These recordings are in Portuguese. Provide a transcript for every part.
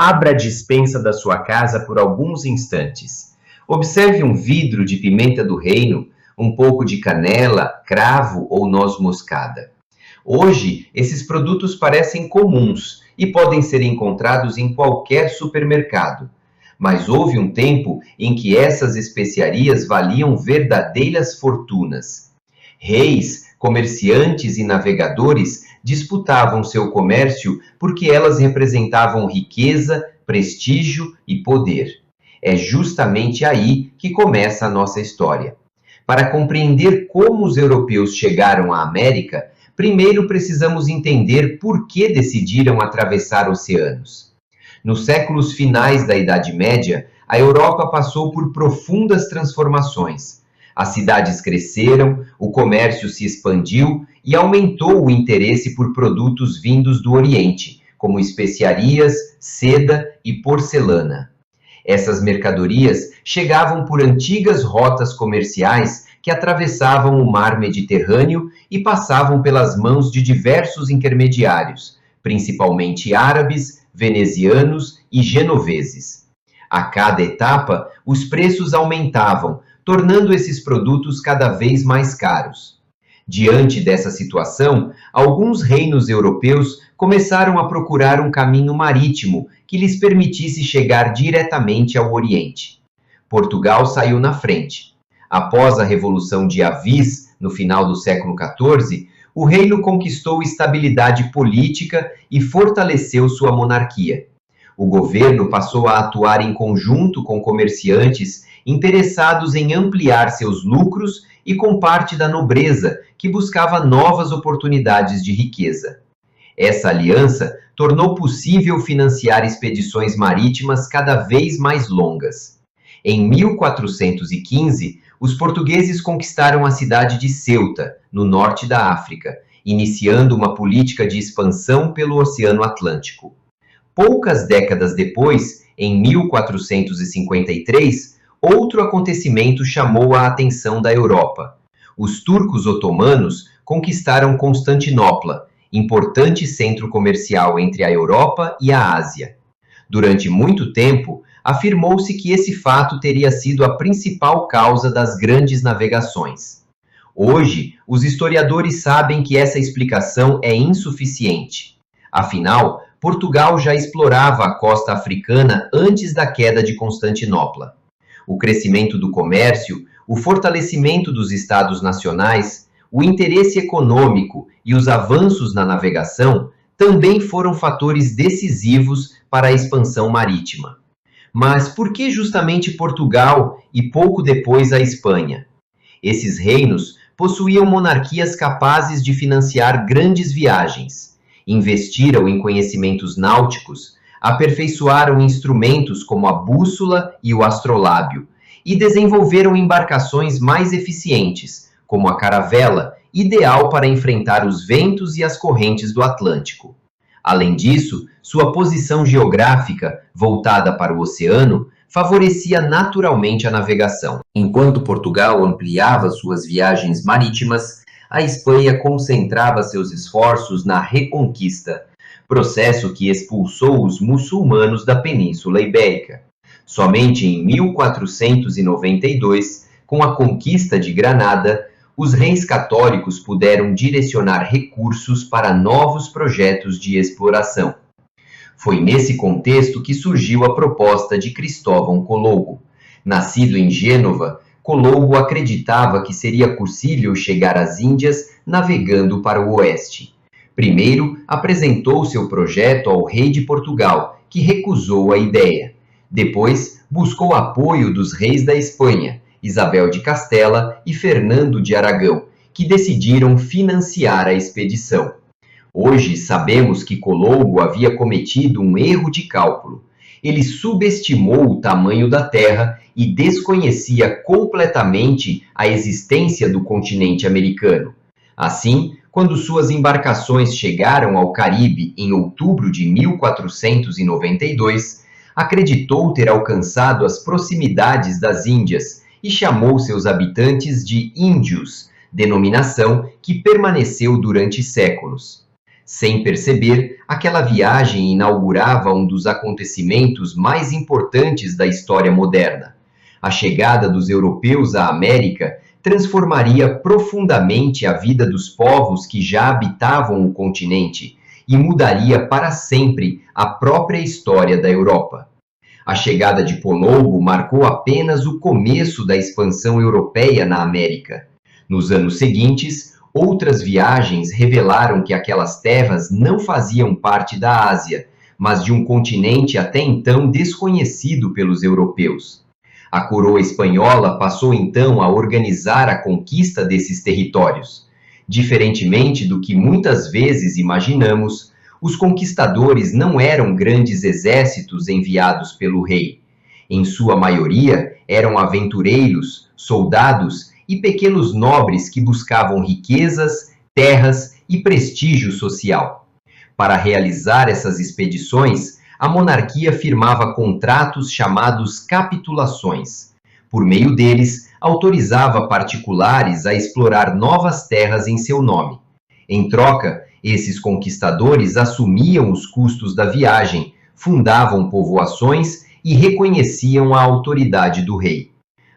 Abra a despensa da sua casa por alguns instantes. Observe um vidro de pimenta do reino, um pouco de canela, cravo ou noz moscada. Hoje, esses produtos parecem comuns e podem ser encontrados em qualquer supermercado. Mas houve um tempo em que essas especiarias valiam verdadeiras fortunas. Reis, comerciantes e navegadores disputavam seu comércio porque elas representavam riqueza, prestígio e poder. É justamente aí que começa a nossa história. Para compreender como os europeus chegaram à América, primeiro precisamos entender por que decidiram atravessar oceanos. Nos séculos finais da Idade Média, a Europa passou por profundas transformações. As cidades cresceram, o comércio se expandiu e aumentou o interesse por produtos vindos do Oriente, como especiarias, seda e porcelana. Essas mercadorias chegavam por antigas rotas comerciais que atravessavam o mar Mediterrâneo e passavam pelas mãos de diversos intermediários, principalmente árabes, venezianos e genoveses. A cada etapa, os preços aumentavam, tornando esses produtos cada vez mais caros. Diante dessa situação, alguns reinos europeus começaram a procurar um caminho marítimo que lhes permitisse chegar diretamente ao Oriente. Portugal saiu na frente. Após a Revolução de Avis, no final do século XIV, o reino conquistou estabilidade política e fortaleceu sua monarquia. O governo passou a atuar em conjunto com comerciantes interessados em ampliar seus lucros e com parte da nobreza, que buscava novas oportunidades de riqueza. Essa aliança tornou possível financiar expedições marítimas cada vez mais longas. Em 1415, os portugueses conquistaram a cidade de Ceuta, no norte da África, iniciando uma política de expansão pelo Oceano Atlântico. Poucas décadas depois, em 1453, outro acontecimento chamou a atenção da Europa. Os turcos otomanos conquistaram Constantinopla, importante centro comercial entre a Europa e a Ásia. Durante muito tempo, afirmou-se que esse fato teria sido a principal causa das grandes navegações. Hoje, os historiadores sabem que essa explicação é insuficiente. Afinal, Portugal já explorava a costa africana antes da queda de Constantinopla. O crescimento do comércio, o fortalecimento dos estados nacionais, o interesse econômico e os avanços na navegação também foram fatores decisivos para a expansão marítima. Mas por que justamente Portugal e pouco depois a Espanha? Esses reinos possuíam monarquias capazes de financiar grandes viagens, investiram em conhecimentos náuticos, aperfeiçoaram instrumentos como a bússola e o astrolábio e desenvolveram embarcações mais eficientes, como a caravela, ideal para enfrentar os ventos e as correntes do Atlântico. Além disso, sua posição geográfica, voltada para o oceano, favorecia naturalmente a navegação. Enquanto Portugal ampliava suas viagens marítimas, a Espanha concentrava seus esforços na reconquista, processo que expulsou os muçulmanos da Península Ibérica. Somente em 1492, com a conquista de Granada, os reis católicos puderam direcionar recursos para novos projetos de exploração. Foi nesse contexto que surgiu a proposta de Cristóvão Colombo. Nascido em Gênova, Colombo acreditava que seria possível chegar às Índias navegando para o oeste. Primeiro, apresentou seu projeto ao rei de Portugal, que recusou a ideia. Depois, buscou apoio dos reis da Espanha, Isabel de Castela e Fernando de Aragão, que decidiram financiar a expedição. Hoje sabemos que Colombo havia cometido um erro de cálculo. Ele subestimou o tamanho da Terra e desconhecia completamente a existência do continente americano. Assim, quando suas embarcações chegaram ao Caribe em outubro de 1492, acreditou ter alcançado as proximidades das Índias e chamou seus habitantes de índios, denominação que permaneceu durante séculos. Sem perceber, aquela viagem inaugurava um dos acontecimentos mais importantes da história moderna. A chegada dos europeus à América transformaria profundamente a vida dos povos que já habitavam o continente e mudaria para sempre a própria história da Europa. A chegada de Colombo marcou apenas o começo da expansão europeia na América. Nos anos seguintes, outras viagens revelaram que aquelas terras não faziam parte da Ásia, mas de um continente até então desconhecido pelos europeus. A coroa espanhola passou então a organizar a conquista desses territórios. Diferentemente do que muitas vezes imaginamos, os conquistadores não eram grandes exércitos enviados pelo rei. Em sua maioria, eram aventureiros, soldados e pequenos nobres que buscavam riquezas, terras e prestígio social. Para realizar essas expedições, a monarquia firmava contratos chamados capitulações. Por meio deles, autorizava particulares a explorar novas terras em seu nome. Em troca, esses conquistadores assumiam os custos da viagem, fundavam povoações e reconheciam a autoridade do rei.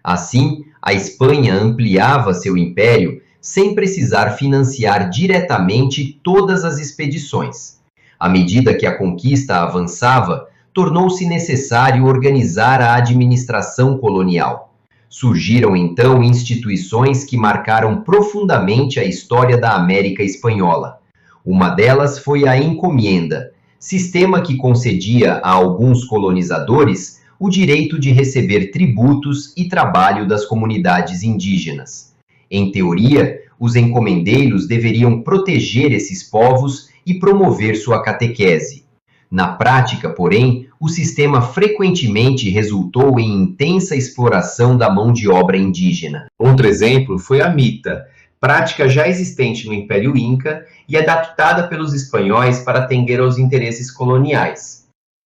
Assim, a Espanha ampliava seu império sem precisar financiar diretamente todas as expedições. À medida que a conquista avançava, tornou-se necessário organizar a administração colonial. Surgiram então instituições que marcaram profundamente a história da América espanhola. Uma delas foi a encomienda, sistema que concedia a alguns colonizadores o direito de receber tributos e trabalho das comunidades indígenas. Em teoria, os encomendeiros deveriam proteger esses povos e promover sua catequese. Na prática, porém, o sistema frequentemente resultou em intensa exploração da mão de obra indígena. Outro exemplo foi a mita, prática já existente no Império Inca e adaptada pelos espanhóis para atender aos interesses coloniais.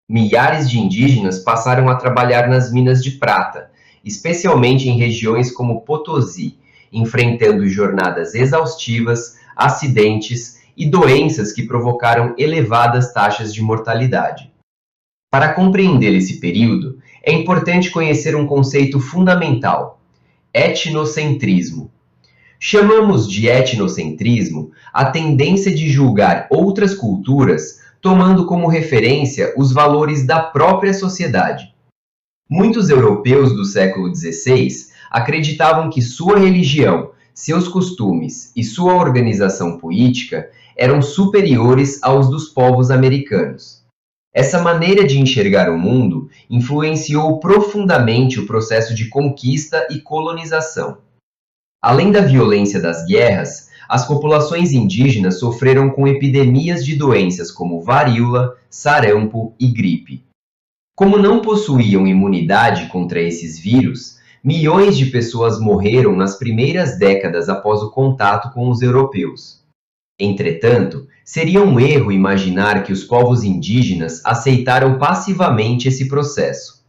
Milhares de indígenas passaram a trabalhar nas minas de prata, especialmente em regiões como Potosí, enfrentando jornadas exaustivas, acidentes e doenças que provocaram elevadas taxas de mortalidade. Para compreender esse período, é importante conhecer um conceito fundamental: etnocentrismo. Chamamos de etnocentrismo a tendência de julgar outras culturas tomando como referência os valores da própria sociedade. Muitos europeus do século XVI acreditavam que sua religião, seus costumes e sua organização política eram superiores aos dos povos americanos. Essa maneira de enxergar o mundo influenciou profundamente o processo de conquista e colonização. Além da violência das guerras, as populações indígenas sofreram com epidemias de doenças como varíola, sarampo e gripe. Como não possuíam imunidade contra esses vírus, milhões de pessoas morreram nas primeiras décadas após o contato com os europeus. Entretanto, seria um erro imaginar que os povos indígenas aceitaram passivamente esse processo.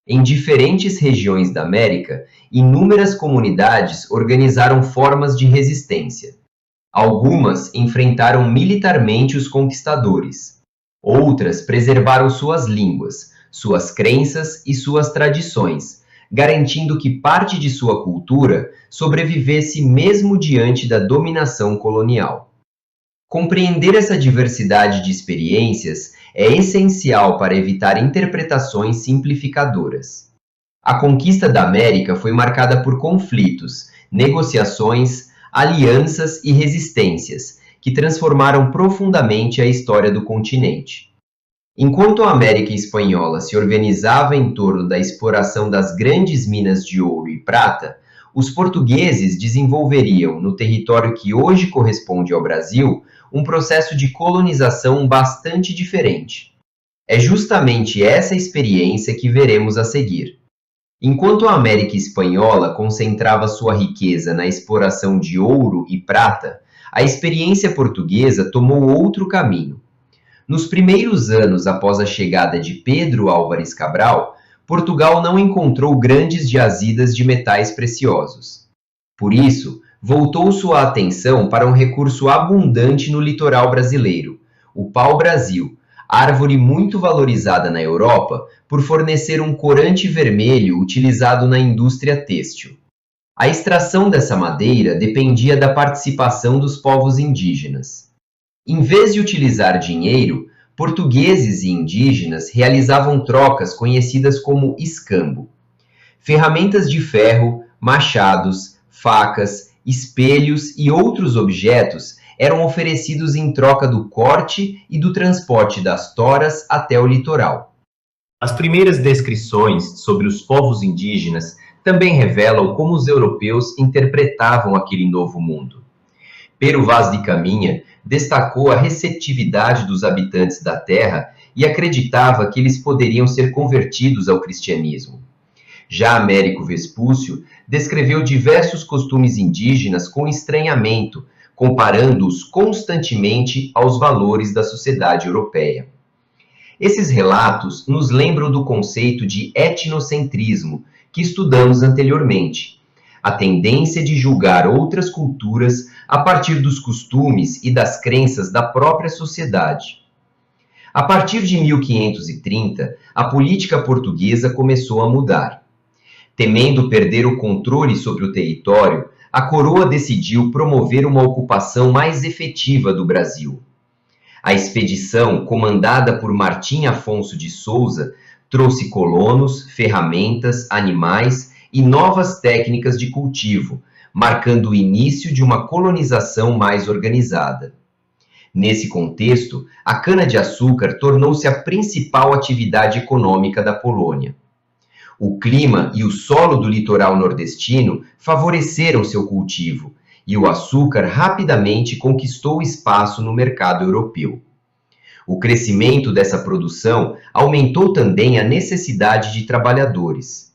Em diferentes regiões da América, inúmeras comunidades organizaram formas de resistência. Algumas enfrentaram militarmente os conquistadores. Outras preservaram suas línguas, suas crenças e suas tradições, garantindo que parte de sua cultura sobrevivesse mesmo diante da dominação colonial. Compreender essa diversidade de experiências é essencial para evitar interpretações simplificadoras. A conquista da América foi marcada por conflitos, negociações, alianças e resistências, que transformaram profundamente a história do continente. Enquanto a América espanhola se organizava em torno da exploração das grandes minas de ouro e prata, os portugueses desenvolveriam, no território que hoje corresponde ao Brasil, um processo de colonização bastante diferente. É justamente essa experiência que veremos a seguir. Enquanto a América espanhola concentrava sua riqueza na exploração de ouro e prata, a experiência portuguesa tomou outro caminho. Nos primeiros anos após a chegada de Pedro Álvares Cabral, Portugal não encontrou grandes jazidas de metais preciosos. Por isso, voltou sua atenção para um recurso abundante no litoral brasileiro, o pau-brasil, árvore muito valorizada na Europa por fornecer um corante vermelho utilizado na indústria têxtil. A extração dessa madeira dependia da participação dos povos indígenas. Em vez de utilizar dinheiro, portugueses e indígenas realizavam trocas conhecidas como escambo. Ferramentas de ferro, machados, facas, espelhos e outros objetos eram oferecidos em troca do corte e do transporte das toras até o litoral. As primeiras descrições sobre os povos indígenas também revelam como os europeus interpretavam aquele novo mundo. Pero Vaz de Caminha destacou a receptividade dos habitantes da terra e acreditava que eles poderiam ser convertidos ao cristianismo. Já Américo Vespúcio descreveu diversos costumes indígenas com estranhamento, comparando-os constantemente aos valores da sociedade europeia. Esses relatos nos lembram do conceito de etnocentrismo que estudamos anteriormente, a tendência de julgar outras culturas a partir dos costumes e das crenças da própria sociedade. A partir de 1530, a política portuguesa começou a mudar. Temendo perder o controle sobre o território, a coroa decidiu promover uma ocupação mais efetiva do Brasil. A expedição, comandada por Martim Afonso de Souza, trouxe colonos, ferramentas, animais e novas técnicas de cultivo, marcando o início de uma colonização mais organizada. Nesse contexto, a cana-de-açúcar tornou-se a principal atividade econômica da Polônia. O clima e o solo do litoral nordestino favoreceram seu cultivo, e o açúcar rapidamente conquistou espaço no mercado europeu. O crescimento dessa produção aumentou também a necessidade de trabalhadores.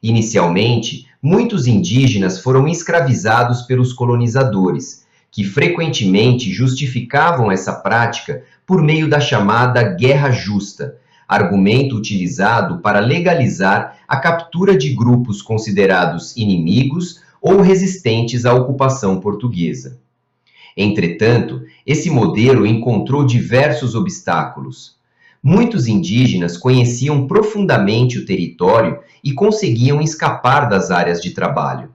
Inicialmente, muitos indígenas foram escravizados pelos colonizadores, que frequentemente justificavam essa prática por meio da chamada guerra justa, argumento utilizado para legalizar a captura de grupos considerados inimigos ou resistentes à ocupação portuguesa. Entretanto, esse modelo encontrou diversos obstáculos. Muitos indígenas conheciam profundamente o território e conseguiam escapar das áreas de trabalho.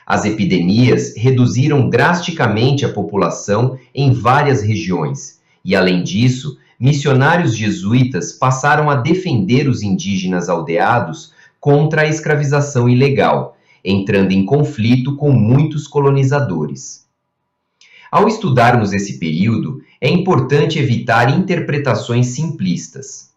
As epidemias reduziram drasticamente a população em várias regiões, e, além disso, missionários jesuítas passaram a defender os indígenas aldeados contra a escravização ilegal, entrando em conflito com muitos colonizadores. Ao estudarmos esse período, é importante evitar interpretações simplistas.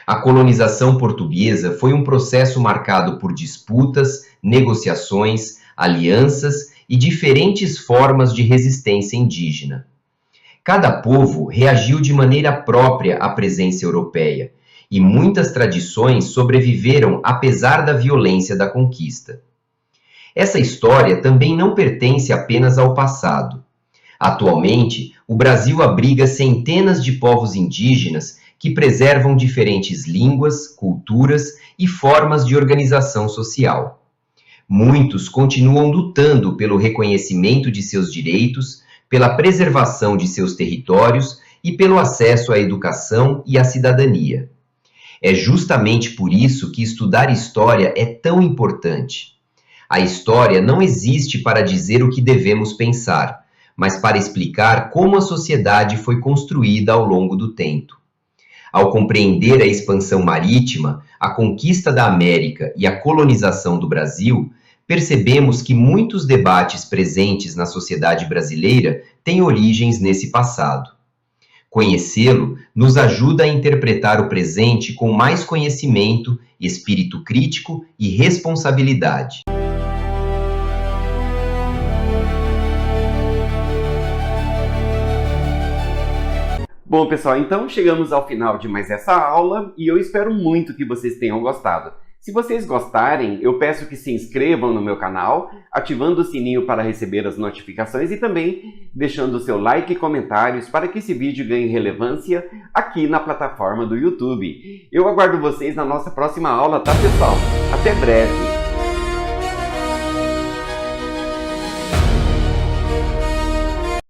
A colonização portuguesa foi um processo marcado por disputas, negociações, alianças e diferentes formas de resistência indígena. Cada povo reagiu de maneira própria à presença europeia, e muitas tradições sobreviveram apesar da violência da conquista. Essa história também não pertence apenas ao passado. Atualmente, o Brasil abriga centenas de povos indígenas que preservam diferentes línguas, culturas e formas de organização social. Muitos continuam lutando pelo reconhecimento de seus direitos, pela preservação de seus territórios e pelo acesso à educação e à cidadania. É justamente por isso que estudar história é tão importante. A história não existe para dizer o que devemos pensar, mas para explicar como a sociedade foi construída ao longo do tempo. Ao compreender a expansão marítima, a conquista da América e a colonização do Brasil, percebemos que muitos debates presentes na sociedade brasileira têm origens nesse passado. Conhecê-lo nos ajuda a interpretar o presente com mais conhecimento, espírito crítico e responsabilidade. Bom, pessoal, então chegamos ao final de mais essa aula e eu espero muito que vocês tenham gostado. Se vocês gostarem, eu peço que se inscrevam no meu canal, ativando o sininho para receber as notificações e também deixando o seu like e comentários para que esse vídeo ganhe relevância aqui na plataforma do YouTube. Eu aguardo vocês na nossa próxima aula, tá, pessoal? Até breve!